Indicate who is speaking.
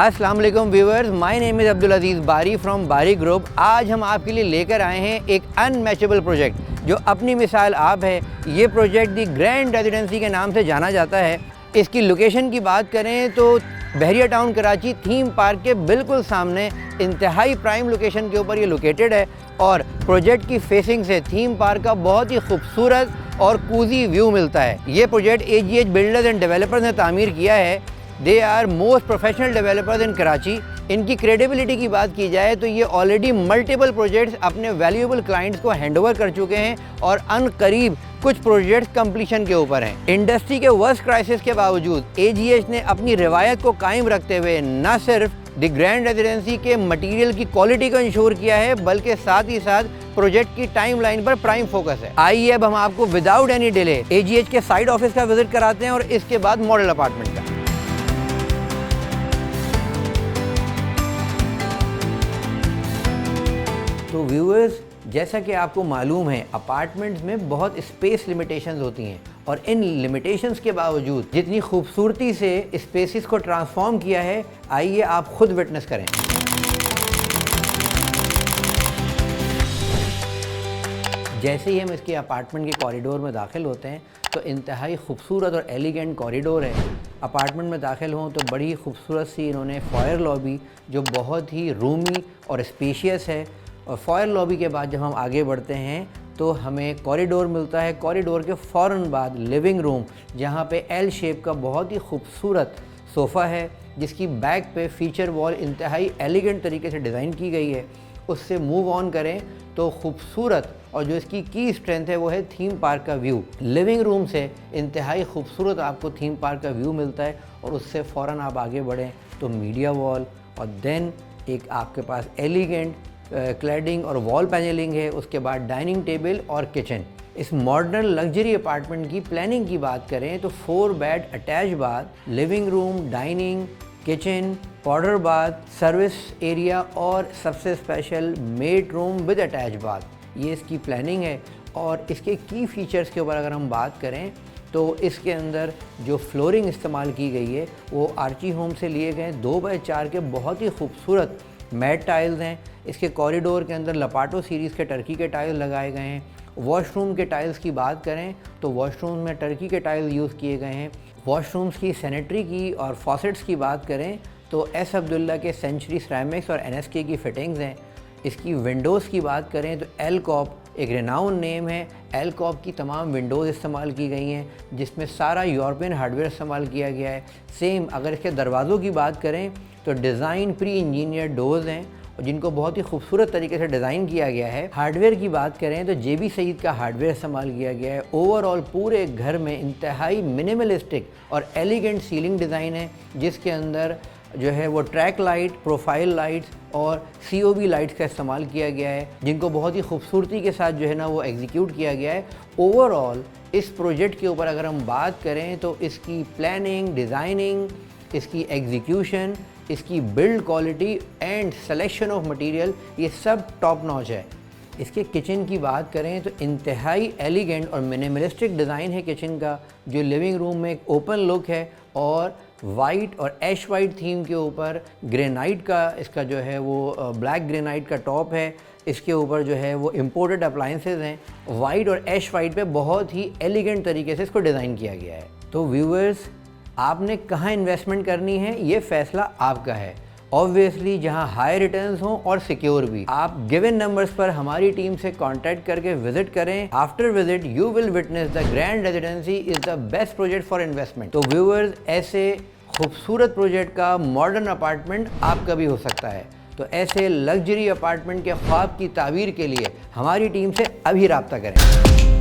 Speaker 1: अस्सलाम वालेकुम viewers, my name is Abdul Aziz Bari from बारी ग्रुप। आज हम आपके लिए लेकर आए हैं एक अनमैचेबल प्रोजेक्ट जो अपनी मिसाल आप है। ये प्रोजेक्ट दी ग्रैंड रेजिडेंसी के नाम से जाना जाता है। इसकी लोकेशन की बात करें तो बहरिया टाउन कराची थीम पार्क के बिल्कुल सामने इंतहाई प्राइम लोकेशन के ऊपर ये लोकेटेड है और प्रोजेक्ट की फेसिंग से थीम पार्क का बहुत ही खूबसूरत और कूजी व्यू मिलता है। ये project AGH builders and developers ने तामीर किया है। They are most professional developers in Karachi. इनकी क्रेडिबिलिटी की बात की जाए तो ये ऑलरेडी मल्टीपल प्रोजेक्ट्स अपने वैल्यूएबल क्लाइंट्स को हैंडओवर कर चुके हैं और अनकरीब कुछ प्रोजेक्ट्स कंप्लीशन के ऊपर हैं। इंडस्ट्री के वर्स्ट क्राइसिस के बावजूद AGH ने अपनी रिवायत को कायम रखते हुए न सिर्फ द ग्रैंड रेजिडेंसी के मटेरियल की क्वालिटी को इंश्योर किया है बल्कि साथ ही साथ प्रोजेक्ट की टाइमलाइन पर प्राइम फोकस है। आइए अब हम आपको विदाउट एनी डिले AGH के साइड ऑफिस का विजिट कराते हैं और इसके बाद मॉडल अपार्टमेंट का। तो व्यूअर्स, जैसा कि आपको मालूम है अपार्टमेंट्स में बहुत स्पेस लिमिटेशंस होती हैं और इन लिमिटेशंस के बावजूद जितनी खूबसूरती से स्पेसेस को ट्रांसफॉर्म किया है, आइए आप खुद विटनेस करें। जैसे ही हम इसके अपार्टमेंट के कॉरिडोर में दाखिल होते हैं तो इंतहाई खूबसूरत और एलिगेंट कॉरिडोर है। अपार्टमेंट में दाखिल हों तो बड़ी खूबसूरत सी इन्होंने फॉयर लॉबी जो बहुत ही रूमी और स्पेशियस है। और फॉयर लॉबी के बाद जब हम आगे बढ़ते हैं तो हमें कॉरिडोर मिलता है। कॉरिडोर के फ़ौरन बाद लिविंग रूम, जहाँ पे L शेप का बहुत ही खूबसूरत सोफ़ा है जिसकी बैक पे फीचर वॉल इंतहाई एलिगेंट तरीके से डिज़ाइन की गई है। उससे मूव ऑन करें तो खूबसूरत और जो इसकी की स्ट्रेंथ है वो है थीम पार्क का व्यू। लिविंग रूम से इंतहाई खूबसूरत आपको थीम पार्क का व्यू मिलता है और उससे फ़ौरन आप आगे बढ़ें तो मीडिया वॉल और देन एक आपके पास एलिगेंट क्लैडिंग और वॉल पैनलिंग है। उसके बाद डाइनिंग टेबल और किचन। इस मॉडर्न लग्जरी अपार्टमेंट की प्लानिंग की बात करें तो 4 bed attach bath, living room, dining, kitchen, powder bath, service area और सबसे special made room with attach bath, ये इसकी प्लानिंग है। और इसके की फ़ीचर्स के ऊपर अगर हम बात करें तो इसके अंदर जो फ्लोरिंग इस्तेमाल की गई है वो आर्ची होम से लिए गए 2x4 के बहुत ही खूबसूरत मैट टाइल्स हैं। इसके कॉरिडोर के अंदर लपाटो सीरीज़ के टर्की के टाइल्स लगाए गए हैं। वॉशरूम के टाइल्स की बात करें तो वॉशरूम में टर्की के टाइल्स यूज़ किए गए हैं। वॉशरूम्स की सैनिटरी की और फॉसेट्स की बात करें तो S अब्दुल्ला के सेंचुरी सिरेमिक्स और NSK की फिटिंग्स हैं। इसकी विंडोज़ की बात करें तो एलकॉप एक रेनाउन नेम है। एलकॉप की तमाम विंडोज़ इस्तेमाल की गई हैं जिसमें सारा यूरोपियन हार्डवेयर इस्तेमाल किया गया है। सेम अगर इसके दरवाज़ों की बात करें तो डिज़ाइन प्री इंजीनियर डोर्स हैं और जिनको बहुत ही खूबसूरत तरीके से डिज़ाइन किया गया है। हार्डवेयर की बात करें तो JB सईद का हार्डवेयर इस्तेमाल किया गया है। ओवरऑल पूरे घर में इंतहाई मिनिमलिस्टिक और एलिगेंट सीलिंग डिज़ाइन है जिसके अंदर जो है वो ट्रैक लाइट, प्रोफाइल लाइट्स और COB लाइट्स का इस्तेमाल किया गया है जिनको बहुत ही खूबसूरती के साथ जो है ना वो एग्जीक्यूट किया गया है। ओवरऑल इस प्रोजेक्ट के ऊपर अगर हम बात करें तो इसकी प्लानिंग, डिज़ाइनिंग, इसकी एग्जीक्यूशन, इसकी build quality and selection of material, ये सब टॉप नॉच है। इसके किचन की बात करें तो इंतहाई एलिगेंट और मिनिमलिस्टिक डिज़ाइन है किचन का, जो लिविंग रूम में एक ओपन लुक है और वाइट और ऐश वाइट थीम के ऊपर ग्रेनाइट का इसका जो है वो ब्लैक ग्रेनाइट का टॉप है। इसके ऊपर जो है वो इम्पोर्टेड अप्लाइंसेस हैं। वाइट और ऐश वाइट पे बहुत ही एलिगेंट तरीके से इसको डिज़ाइन किया गया है। तो व्यूअर्स, आपने कहाँ इन्वेस्टमेंट करनी है ये फ़ैसला आपका है। ऑब्वियसली जहाँ हाई रिटर्न्स हों और सिक्योर भी। आप गिवन नंबर्स पर हमारी टीम से कांटेक्ट करके विजिट करें। After visit you will witness the grand residency is the best project for investment. तो व्यूअर्स, ऐसे खूबसूरत प्रोजेक्ट का मॉडर्न अपार्टमेंट आपका भी हो सकता है। तो ऐसे लग्जरी अपार्टमेंट के ख्वाब की ताबीर के लिए हमारी टीम से अभी रब्ता करें।